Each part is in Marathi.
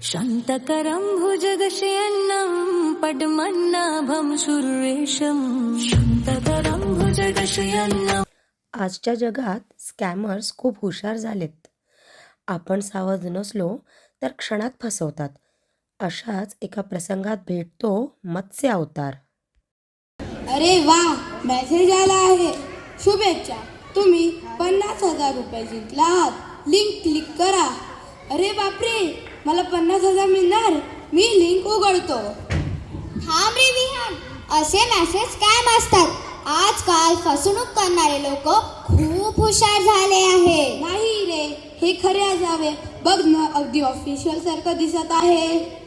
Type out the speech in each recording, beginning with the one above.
शान्तकरं भुजगशयनं पद्मनाभं सुरेशं शान्तकरं भुजगशयनं. आजच्या जगात स्कॅमर्स खूप हुशार झालेत. आपण सावध नसलो तर क्षणात फसवतात. अशाच एका प्रसंगात भेटतो मत्स्य अवतार. अरे वा, मेसेज आला आहे. शुभेच्छा, तुम्ही 50,000 रुपये जिंकला आहात. लिंक क्लिक करा. अरे बापरे, मला 50,000 मिळणार. मी लिंक उघडतो. थांब रे विहान, असे मेसेज स्कॅम असतात. आजकाल फसवणूक करणारे लोक खूप हुशार झाले आहे. नाही रे, हे खरे असावे. बघ ना, अगदी ऑफिशियल सारखं दिसत आहे.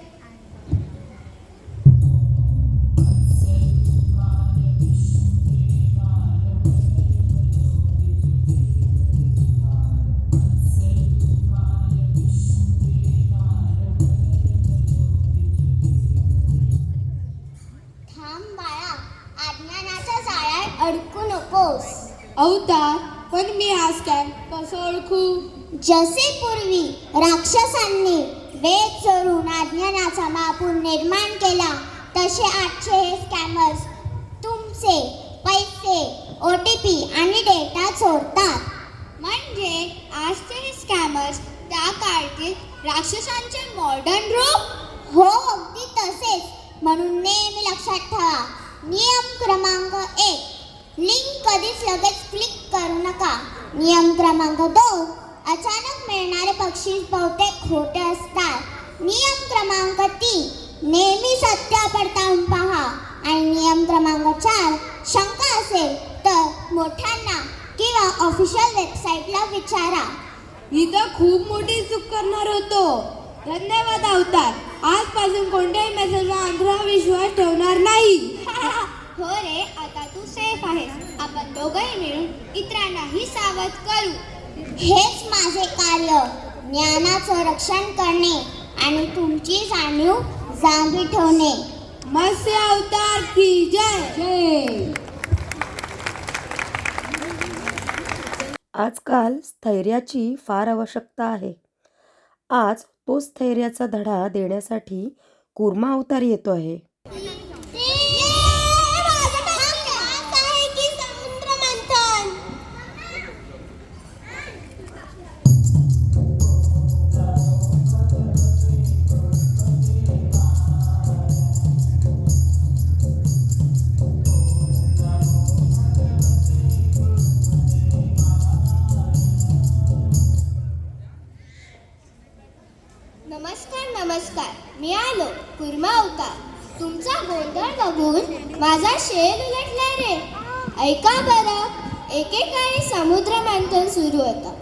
थांब बाळा, अज्ञानाच्या जाळ्यात अडकू नकोस. अवतार, पण मी हा स्कॅम कसं ओळखू? जसे पूर्वी राक्षसांनी वेद चोरून अज्ञानाचा महापूर निर्माण केला, तसे आजचे हे स्कॅमर्स तुमचे पैसे, OTP आणि डेटा चोरतात. म्हणजे आजचे हे स्कॅमर्स त्या काळातील राक्षसांचे मॉडर्न रूप? हो, अगदी तसेच. म्हणून नेहमी लक्षात ठेवा. नियम क्रमांक 1, लिंक कधीच लगेच क्लिक करू नका. नियम क्रमांक 2, अचानक मिळणारे बक्षीस बहुतेक खोटे असतात. नियम क्रमांक 3, नेहमी सत्य पडताळून पहा. आणि नियम क्रमांक 4, शंका असेल तर मोठ्यांना किंवा ऑफिशियल वेबसाईटला विचारा. मी तर खूप मोठी चूक करणार होतो. धन्यवाद अवतार. आजपासून कोणत्याही मेसेजवर अंधळा विश्वास ठेवणार नाही. हो रे, आता तू सेफ आहेस. आपण दोघंही मिळून इतरांनाही सावध करू. हेच माझे कार्य, ज्ञानाचं रक्षण करणे आणि तुमची जाणीव जागी ठेवणे. मत्स्य अवतार की जय जय. आजकाल स्थैर्याची फार आवश्यकता आहे. आज तो स्थैर्याचा धडा देण्यासाठी कुर्मा अवतार येतो आहे. नमस्कार, मी आलो कुर्मा अवतार. तुमचा गोंधळ बघून माझा शेर उलटला रे. ऐका बरं, एकेकाळी समुद्र मंथन सुरू होता.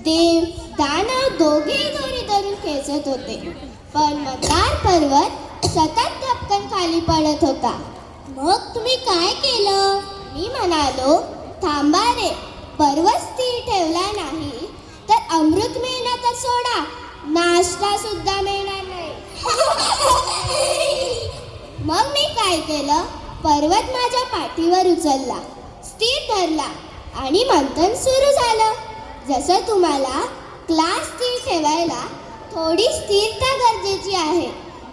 देव दानव दोघेही दोरी धरून खेचत होते, पण मंदार पर्वत सतत धपकन खाली पडत होता. मग तुम्ही काय केलं? मी म्हणालो, थांबा रे, पर्वत स्थिर ठेवला नाही तर अमृत मिळणार तर सोडा, नाश्ता सुद्धा मिळणार नाही. मग मी काय केलं, पर्वत माझ्या पाठीवर उचलला, स्थिर धरला आणि मंथन सुरू झालं. जसं तुम्हाला क्लास स्थिर ठेवायला थोडी स्थिरता गरजेची आहे.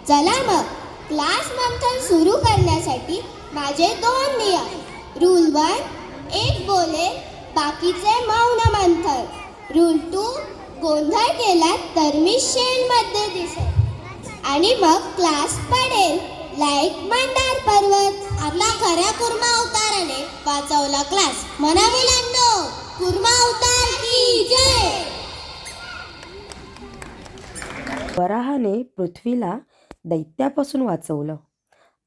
चला मग, क्लास मंथन सुरू करण्यासाठी माझे 2 नियम. रूल 1, एक बोलेल, बाकीचे मौन मंथन. रूल 2, गोंधळ केला तर मी शेणमध्ये दिसेल आणि मग क्लास पडेल लाईक मंदार पर्वत. आपला खऱ्या कुर्मा अवताराने वाचवला क्लास. म्हणा मुलांनो, कुर्मा अवतार की जय. वराहाने पृथ्वीला दैत्यापासून वाचवलं.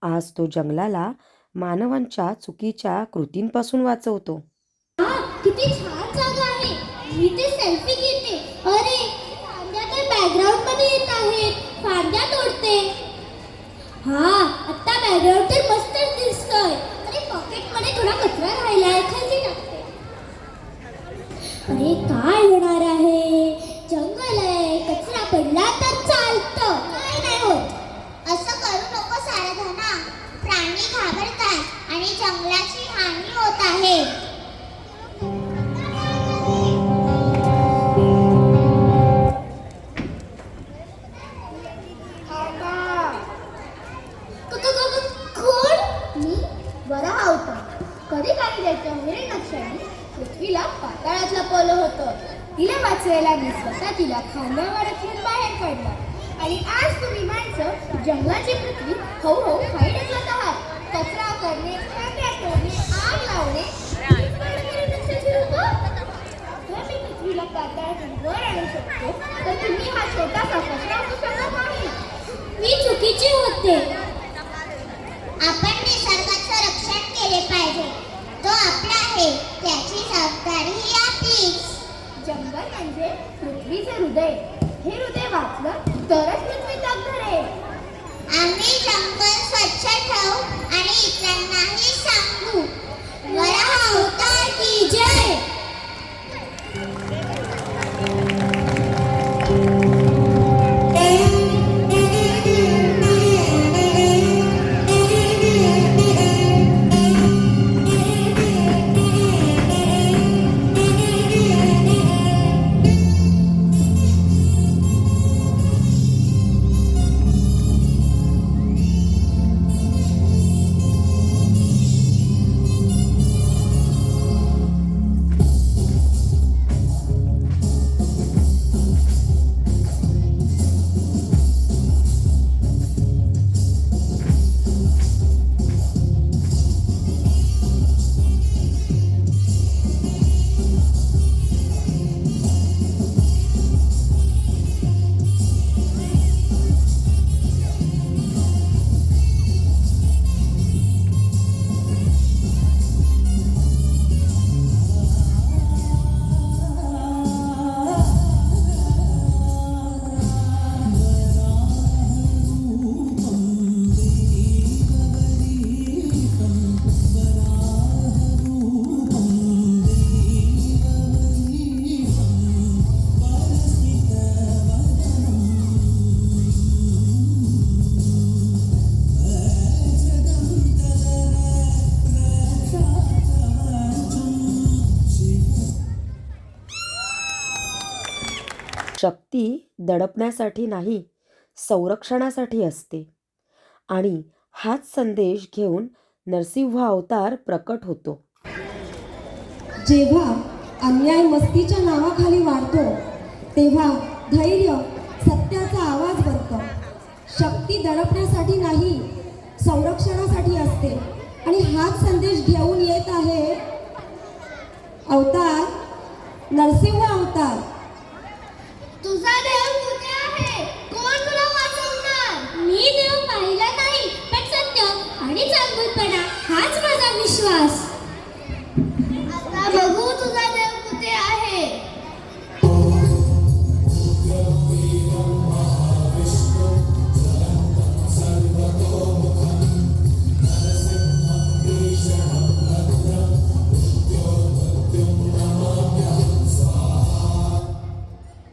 आज तो जंगलाला मानवांच्या चुकीच्या कृतींपासून वाचवतो. किती छान जागा आहे. मी ते सेल्फी घेते. अरे, फांद्या तर बॅकग्राऊंड मध्ये येत आहेत. फांद्या तोडते. हा, आता बॅकग्राऊंड तर मस्तच दिसतोय. अरे, पॉकेट मध्ये थोडा कचरा राहिलाय, खाली टाकते. अरे, काय होणार आहे? जंगल आहे, कचरा पडला तर चालतं, काय नाही होत. असं करू नको सारधना. प्राणी घाबरतात आणि जंगलाची हानी होत आहे. जंगलात लपवलं होतं. तिला वाचवायला मी स्वतः तिला खांद्यावर उचलून बाहेर काढलं. आणि आज तुम्ही माणसं जंगलाची पृथ्वी हळूहळू खाई ढकलत आहात. कचरा करणे, फांद्या तोडणे, आग लावणे, हीच मानवी वृक्षाची रूपं? जर मी पृथ्वीला पाताळातून वर आणू शकतो, तर तुम्ही हा छोटासा कचरा आणू शकत नाही. मी चुकीचे होते. आपण निसर्गाचं रक्षण केले पाहिजे. तो आपला आहे, त्याची जबाबदारी ही आपलीच. जंगल म्हणजे पृथ्वीचे हृदय. हे हृदय वाचलं तरच पृथ्वी तग धरेल. आम्ही जंगल स्वच्छ ठेवू आणि इतरांनाही सांगू. वरा अवतार की जय. शक्ती दडपण्यासाठी नाही, संरक्षणासाठी असते. आणि हाच संदेश घेऊन नरसिंह अवतार प्रकट होतो. जेव्हा अन्याय मस्तीच्या नावाखाली वाढतो, तेव्हा धैर्य सत्याचा आवाज बनतं. शक्ती दडपण्यासाठी नाही, संरक्षणासाठी असते. आणि हाच संदेश घेऊन येत आहे अवतार, नरसिंह अवतार. तुझा देव कुठे आहे? कोण तुला वाचवणार? मी देव पाहिला नाही, पण सत्य आणि चांगुलपणा हाच माझा विश्वास. आता बघू तुझा देव कुठे आहे.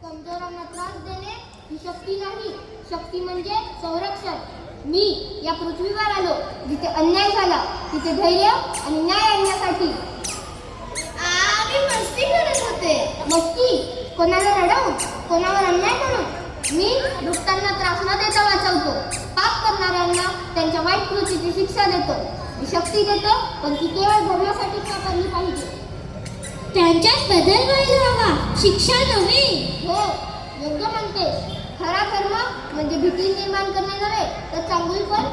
कमजोरांना त्रास देणे ही शक्ती नाही. शक्ती म्हणजे संरक्षण. मी या पृथ्वीवर आलो जिथे अन्याय झाला, तिथे धैर्य आणि न्याय आणण्यासाठी. आम्ही मस्ती करत होते. मस्ती? कोणाला रडवून, कोणावर अन्याय करून? मी दुष्टांना त्रास न देता वाचवतो. पाप करणाऱ्यांना त्यांच्या वाईट कृतीची शिक्षा देतो. मी शक्ती देतो, पण ती केवळ धर्मासाठीच वापरली पाहिजे. त्यांच्यात बदल व्हायला हवा, शिक्षा नव्हे. हो, योग्य म्हणतेस. खरा धर्म म्हणजे भीती निर्माण करणे नव्हे, तर चांगुलपण,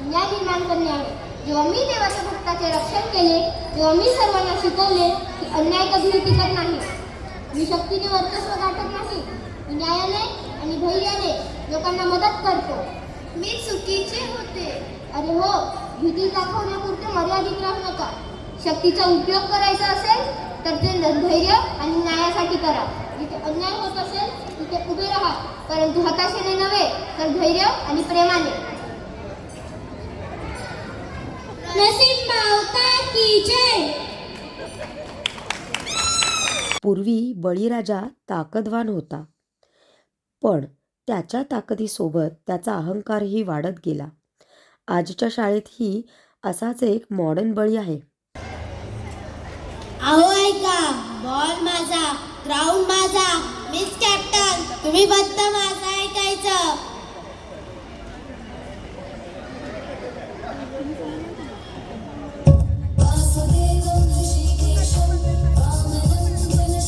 न्याय निर्माण करणे आहे. जेव्हा मी देवाच्या भक्ताचे रक्षण केले, तेव्हा मी सर्वांना शिकवले की अन्याय कधीही टिकत नाही. मी शक्तीने वर्चस्व गाठत नाही, मी न्यायाने आणि धैर्याने लोकांना मदत करतो. मी चुकीचे होते. अरे हो, भीती दाखवण्यापुरते मर्यादित राहू नका. शक्तीचा उपयोग करायचा असेल तर ते धैर्य आणि न्यायासाठी करा. जिथे अन्याय होत असेल तिथे उभे राहा, परंतु हताशेने नव्हे, तर धैर्य आणि प्रेमाने. नरसिंह अवतार की जय. पूर्वी बळीराजा ताकदवान होता, पण त्याच्या ताकदीसोबत त्याचा अहंकारही वाढत गेला. आजच्या शाळेतही असाच एक मॉडर्न बळी आहे. अहो ऐका, बॉल माझा, ग्राउंड माझा, मिस कॅप्टन, तुम्ही फक्त माझं ऐकायचं. वासुदेवं ऋषिकेशं वामनं वनचारिणं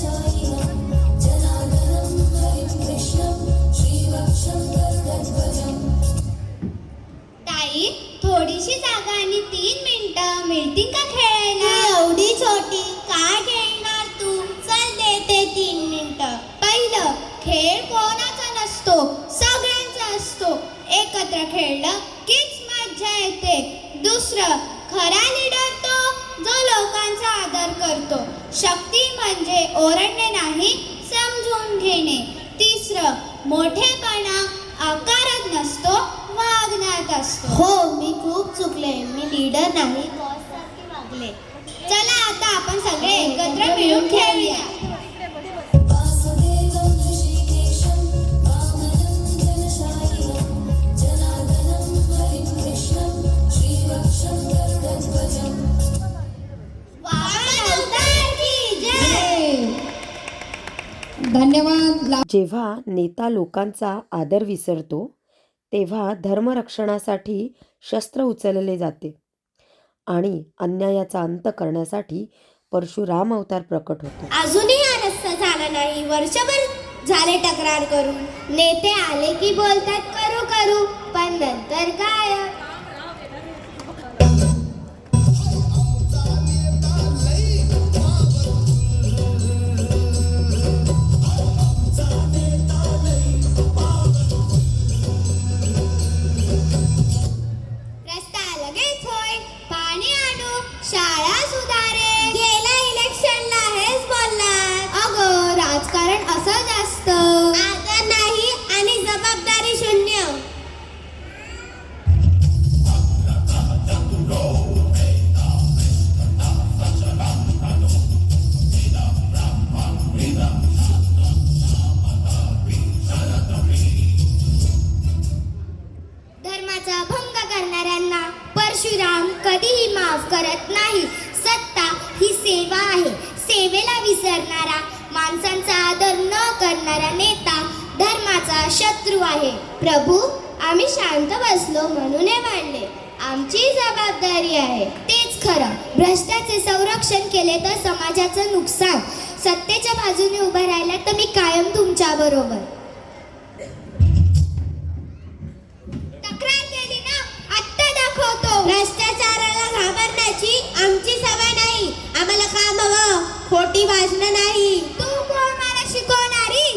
मिळतील का खेळायला? एवढी छोटी काय खेळणार तू? चल देते 3 मिनिटं. पहिलं, खेळ कोणाचा नसतो, सगळ्यांचा असतो. एकत्र खेळलं कीच मज्जा येते. दुसरं, खरा लीडर तो जो लोकांचा आदर करतो. शक्ती म्हणजे ओरडणे नाही, समजून घेणे. तिसरं, मोठेपणा आकारात नसतो, वागण्यात असतो. हो, मी खूप चुकले. मी लीडर नाही, बॉससारखे वागले. चला आता आपण सगळे एकत्र मिळून खेळूया. धन्यवाद. जेव्हा नेता लोकांचा आदर विसरतो तेव्हा धर्मरक्षणासाठी शस्त्र उचलले जाते आणि अन्यायाचा अंत करण्यासाठी परशुराम अवतार प्रकट होतो. अजूनही हा रस्ता झाला नाही. वर्षभर झाले तक्रार करून. नेते आले की बोलतात करू करू, पण नंतर काय? रस्ता लगेच होय, पाणी आणू, शाळा सुधारे. गेल्या इलेक्शनला हेच बोलणार. अगं, राजकारण असंच असतं. आदर नाही आणि जबाबदारी शून्य. धर्माचा भंग करणाऱ्यांना परशुराम कधीही माफ करत नाही. सत्ता ही सेवा आहे. सेवेला विसरणारा, माणसांचा आदर न करणारा नेता धर्माचा शत्रू आहे. प्रभू, आम्ही शांत बसलो म्हणून हे वाढले. आमची जबाबदारी आहे. तेच खरं. भ्रष्टाचे संरक्षण केले तर समाजाचं नुकसान. सत्तेच्या बाजूने उभं राहिला तर मी कायम तुमच्या बरोबर. तक्रार केली ना, आत्ता दाखवतो. भ्रष्टाचाराला घाबरण्याची आमची सवय नाही. आम्हाला काम हवं, खोटी भाषणं नाही. तू कोण मला शिकवणारी?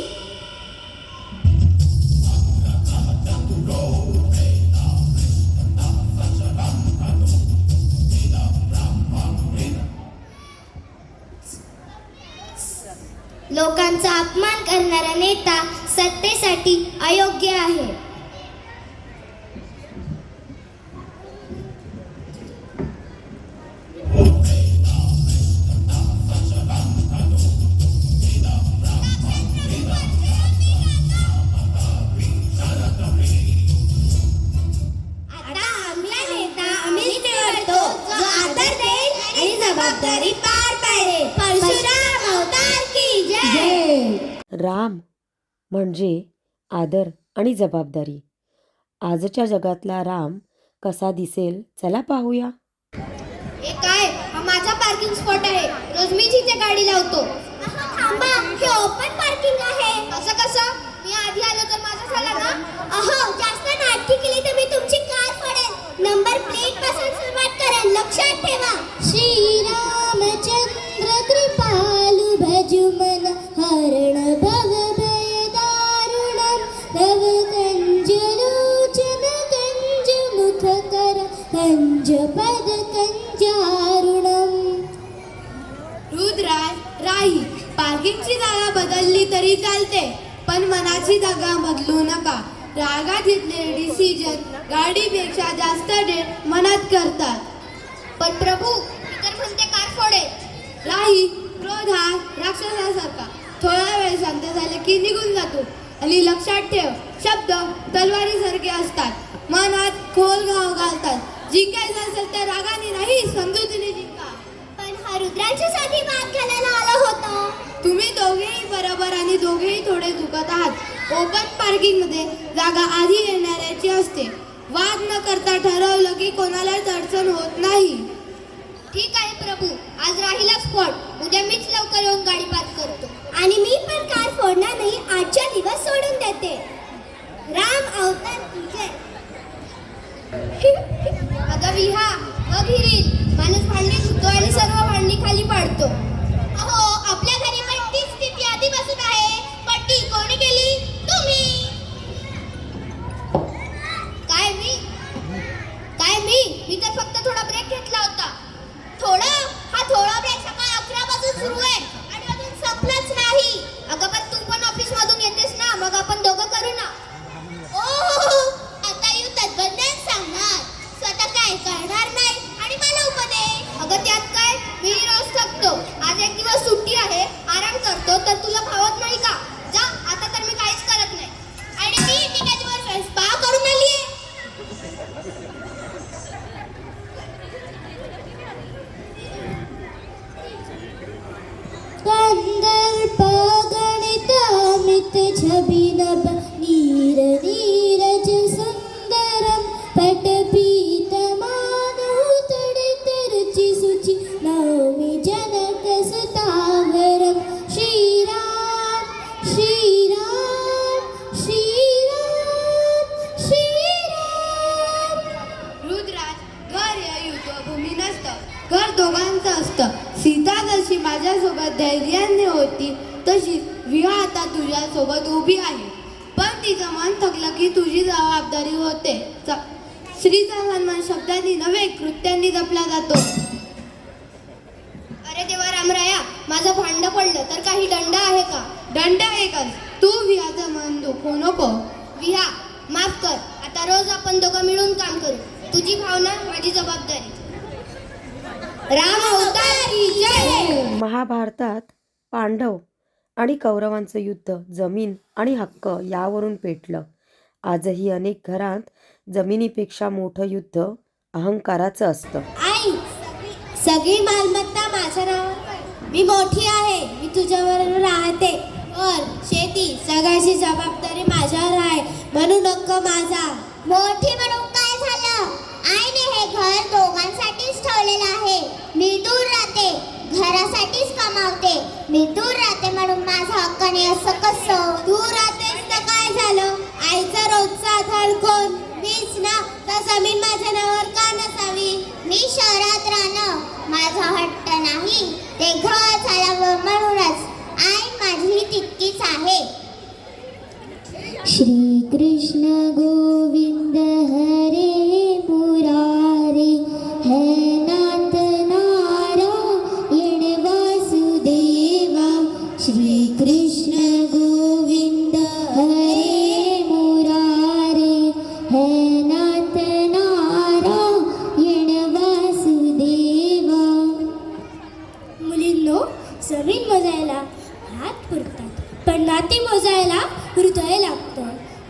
लोकांचा अपमान करणारा नेता सत्तेसाठी अयोग्य आहे. आता आमचा नेता आम्हीच निवडतो, जो आदर देईल आणि जबाबदारी पार पाडेल. परशुराम अवतार की जय. राम म्हणजे आदर आणि जबाबदारी. आजच्या जगातला राम कसा दिसेल चला पाहूया. हे काय? हा माझा पार्किंग स्पॉट आहे. रोज मी जिथे गाडी लावतो. थांबा, हे ओपन पार्किंग आहे. असं कसं? मी आधी आलो तर माझं झाला ना? अहो, जास्त नाटकी केली तर मी तुमची कार फोडेन. नंबर प्लेट पासून सुरुवात करेन, लक्षात ठेवा. श्रीरामचंद्र कृपालु भजुमन हरण भव भय दारुणम रव कंज लोचन कंज मुख कर कंज पद कंजारुणम. रुद्राज राही, पार्किंगची जागा बदलली तरी चालते, पण मनाची जागा बदलू नका. रागात घेतलेले डिसिजन गाडीपेक्षा जास्त डेट मनात करतात. पण प्रभू, मी तर म्हणते कार फोडेल. राही, क्रोध हा राक्षसासारखा थोडा वेळ शांत झाले की निघून जातो. आणि लक्षात ठेव, शब्द तलवारीसारखे असतात, मनात खोल घाव घालतात. जिंकायचं असेल तर रागाने नाही, समजुतीने जिंका. पण हा रुद्रांच्यासाठी वाद घालायला आला होता. तुम्ही दोघेही बरोबर आणि दोघेही थोडे चुकत आहात. ओपन पार्किंग मध्ये जागा आधी येणाऱ्याची असते. वाद न करता ठरवलं की कोणालाच अडचण होत नाही. ठीक आहे प्रभू, आज राहिला स्पॉट. उद्या मीच लवकर येऊन गाडी पार्क करतो. आणि मी पण कार फोडणार नाही. आजच्या दिवस सोडून देते. राम अवतार की जय. अगं विहा, बघ हिरीत, माणूस भांडी धुतो आणि सर्व भांडी खाली पाडतो. अहो आपल्या घरी पण तीच स्थिती आधीपासून आहे. पण ती कोणी केली? तुम्ही. काय मी तर फक्त थोडा ब्रेक घेतला होता. थोडा ब्रेक सकाळ 11 पासून सुरू आहे आणि अजून संपलाच नाही. अगं पण तू पण ऑफिस मधून येतेस ना, मग आपण दोघं करू ना. आता येऊ तद्बद्दल सांगणार. स्वतः काय करणार नाही आणि मला उपदेश. अगं त्यात काय, मी रोज थकतो. आज एक दिवस सुट्टी आहे, आराम करतो, तर तुला भावत नाही का? जा, आता तर मी काहीच करत नाही. आणि मी त्याच्यावर स्वयंपाक करून आलीये. कंदर्प गणितमित छबिनभ नीर नीरज सुंदरम पटपीतमानहु तडितरुचि सुचि नौमि जनक सुतावरम. श्रीराम श्रीराम श्रीराम श्रीराम. रुद्राज, घर हे युद्धभूमी नसतं, घर दोघांचं असतं. सीता जशी माझ्यासोबत धैर्याने होती तशीच विहा आता तुझ्यासोबत उभी आहे. पण तिचं मन थकलं की तुझी जबाबदारी होते. स्त्रीचा सन्मान शब्दांनी नव्हे कृत्यांनी जपला जातो. अरे देवा रामराया, माझं भांडं पडलं तर काही दंड आहे का? दंड एकच, तू विहाचं मन दुखवू नको. विहा, माफ कर. आता रोज आपण दोघं मिळून काम करू. तुझी भावना, माझी जबाबदारी. राम अवतार की जय. महाभारतात पांडव आणि कौरवांचं युद्ध जमीन आणि हक्क यावरून पेटलं. आजही अनेक घरात जमिनीपेक्षा मोठं युद्ध अहंकाराचं असतं. आई, सगळी मालमत्ता माझ्या नावावर. मी मोठी आहे, मी तुझ्याबरोबर राहते. घर, शेती, सगळ्याची जबाबदारी माझ्यावर आहे, म्हणून हक्क माझा. मोठी म्हणून काय झालं? आईने हे घर दोघांसाठीच ठेवलेलं आहे. मी दूर राहते, घरासाठीच कमावते. मी दूर राहते म्हणून माझा हक्काने असं कसं? तू राहतेस तर काय झालं? आईचा रोजचा आधार कोण? मीच ना. तर जमीन माझ्या नावावर का नसावी? मी शहरात राहणं माझा हट्ट नाही, ते घर झाल्यावर म्हणूनच आई माझी तितकीच आहे. श्री कृष्ण गोविंद हरे मुरारे, है नाथ नारायण वासुदेवा. श्री कृष्ण गोविंद हरे मुरारे, है नाथ नारायण वासुदेवा. मुलींनो, जमीन मोजायला हात पुरतात, पण नाती मोजायला हृदय लागतं.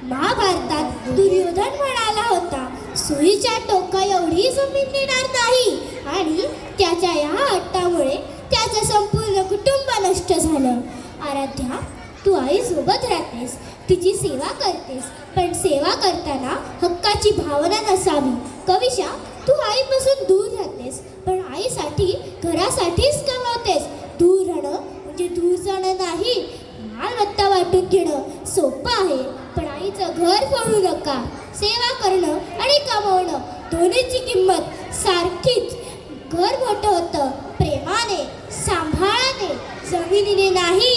महाभारतात दुर्योधन म्हणाला होता, सुईच्या टोका एवढी जमीन देणार नाही. आणि त्याच्या या हट्टामुळे त्याचं संपूर्ण कुटुंब नष्ट झालं. आराध्या, तू आईसोबत राहतेस, तिची सेवा करतेस, पण सेवा करताना हक्काची भावना नसावी. कविशा, तू आईपासून दूर राहतेस, पण आईसाठी घरासाठीच कमावतेस. दूर राहणं म्हणजे दूर जाणं नाही. मालमत्ता वाटून घेणं सोपं आहे, पण आईचं घर फोडू नका. सेवा करणं आणि कमवणं दोन्हीची किंमत सारखीच. घर मोठं होतं प्रेमाने, सांभाळाने, जमिनीने नाही.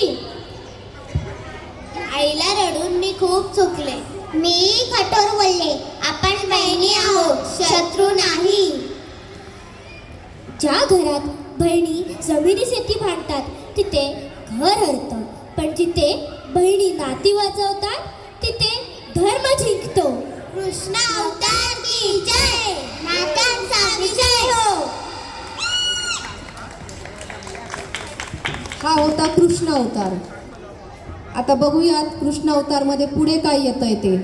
आईला रडून मी खूप चुकले. मी कठोर बोलले. आपण बहिणी आहोत, शत्रू नाही. ज्या घरात बहिणी जमिनीसाठी भांडतात तिथे घर हरतं, पण जिथे बहिणी नाती वाचवतात तिथे धर्म जिंकतो. कृष्ण अवतार की जय. नात्यांचा विजय हो. हा होता कृष्ण अवतार. आता बघूयात कृष्ण अवतारमध्ये पुढे काय येतंय ते.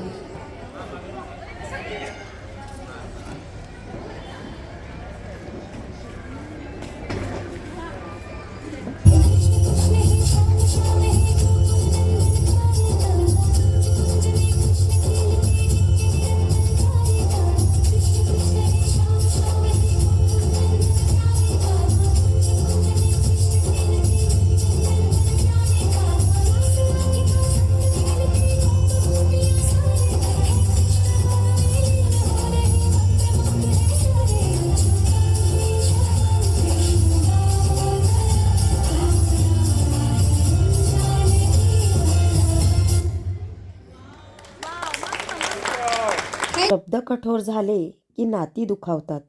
शब्द कठोर झाले की नाती दुखावतात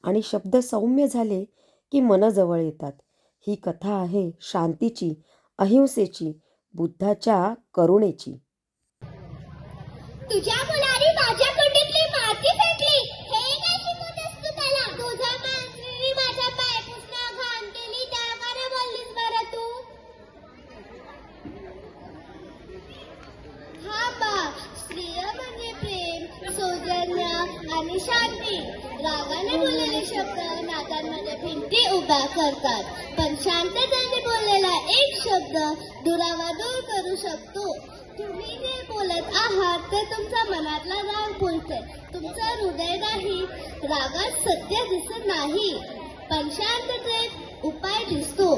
आणि शब्द सौम्य झाले की मन जवळ येतात. ही कथा आहे शांतीची, अहिंसेची, बुद्धाच्या करुणेची. तुझ्या मुलाने माझ्या कुटीतली माती फेकली, हे काय शिकवतेस तू त्याला? तुझ्या माणसाने माझा पाय पुसणं घाण केली, त्यामुळे बोललीस बरं तू? हा बा, स्त्रिय म्हणजे प्रेम, सौजन्य आणि शांती. रागाने बोललेले शब्द नात्यांमध्ये भिंती उभ्या करतात, पण शांततेने बोललेला एक शब्द दुरावा दूर करू शकतो. तुम्ही जे बोलत आहात ते तुमच्या मनातला राग बोलते, तुमचं हृदय नाही. रागात सत्य दिसत नाही, पण शांततेत उपाय दिसतो.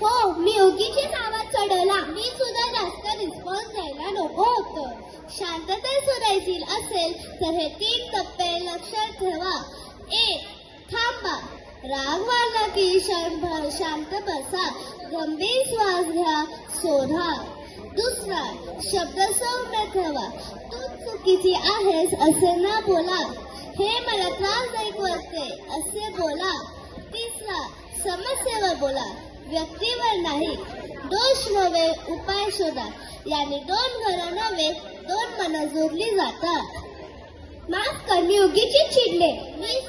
हो, मी उगीचीच आवाज चढवला. मी सुद्धा जास्त रिस्पॉन्स द्यायला नको होतं. शांततेत सुधारायची असेल तर हे 3 टप्पे लक्षात ठेवा. 1. थांबा. राग वाढला की क्षणभर शांत बसा, गंभीर श्वास घ्या, सोडा. 2. शब्द सौम्य ठेवा. तू चुकीची आहेस असे न बोला, हे मला त्रासदायक वाटते असे बोला. 3. समस्येवर बोला, व्यक्तीवर नाही. दोष नव्हे, उपाय शोधा. याने 2 घरं नव्हे, 2 मनं जोडली जातात. माफ कर, मी उगीचीच चिडले. मी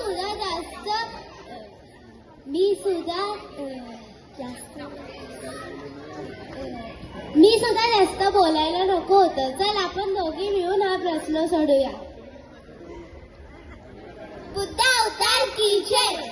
सुद्धा जास्त बोलायला नको होतं. चल आपण दोघी मिळून हा प्रश्न सोडूया. बुद्ध अवतार की जय.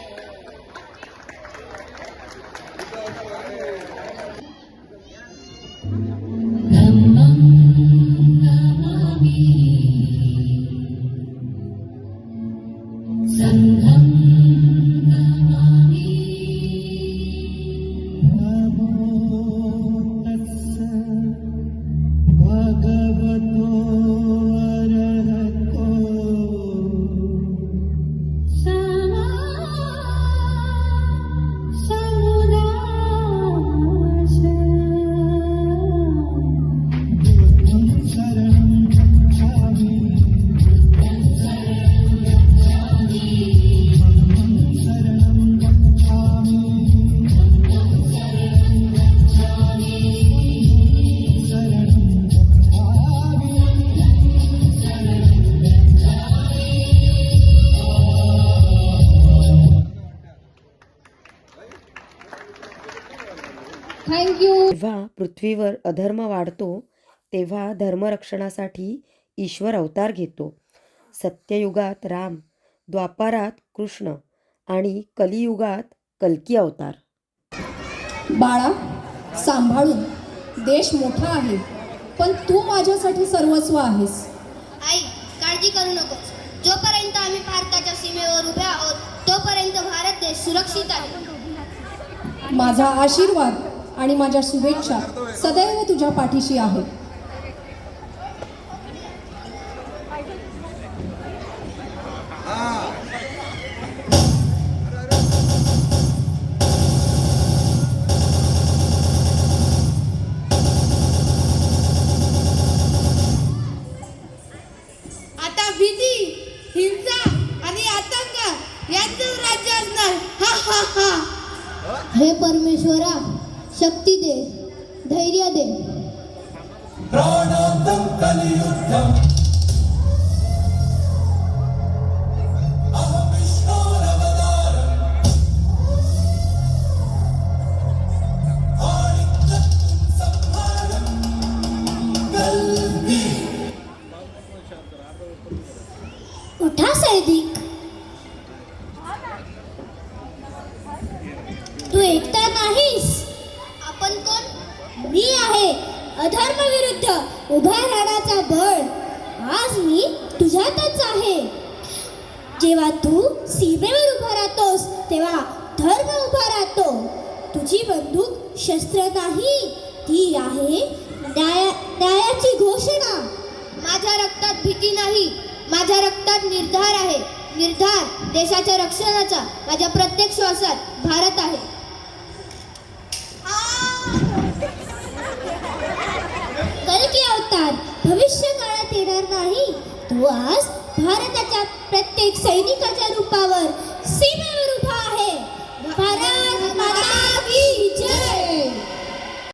जेव्हा पृथ्वीवर अधर्म वाढतो तेव्हा धर्मरक्षणासाठी ईश्वर अवतार घेतो. सत्ययुगात राम, द्वापारात कृष्ण आणि कलियुगात कल्की अवतार. बाळा, सांभाळून. देश मोठा आहे, पण तू माझ्यासाठी सर्वस्व आहेस. आई, काळजी करू नकोस. जोपर्यंत आम्ही भारताच्या सीमेवर उभे आहोत तोपर्यंत भारत देश सुरक्षित आहे. माझा आशीर्वाद आणि माझ्या शुभेच्छा सदैव तुझ्या पाठीशी आहे. आता भीती, हिंसा आणि आतंक यांचं राज्य असणार. हा हा हा. हे परमेश्वरा, शक्ती दे, धैर्य दे. प्राणांतं कलियुद्धं अहमिष्णोरवतारम् आणिक्यं संहारम् कल्की. उठा सैनिक, तू एकटा नाहीस. आपण कोण? मी आहे अधर्म विरुद्ध उभा राहण्याचा बळ. आज मी तुझ्यातच आहे. जेव्हा तू सीमेवर उभा राहतोस तेव्हा धर्म उभा राहतो. तुझी बंदूक शस्त्र नाही, ती आहे न्यायाची घोषणा. माझ्या रक्तात भीती नाही, माझ्या रक्तात निर्धार आहे. निर्धार देशाच्या रक्षणाचा. माझ्या प्रत्येक श्वासात भारत आहे. कल्की अवतार भविष्य काळात येणार नाही, तो आज भारताच्या प्रत्येक सैनिकाच्या रूपावर सीमेवर उभा आहे. भारत माता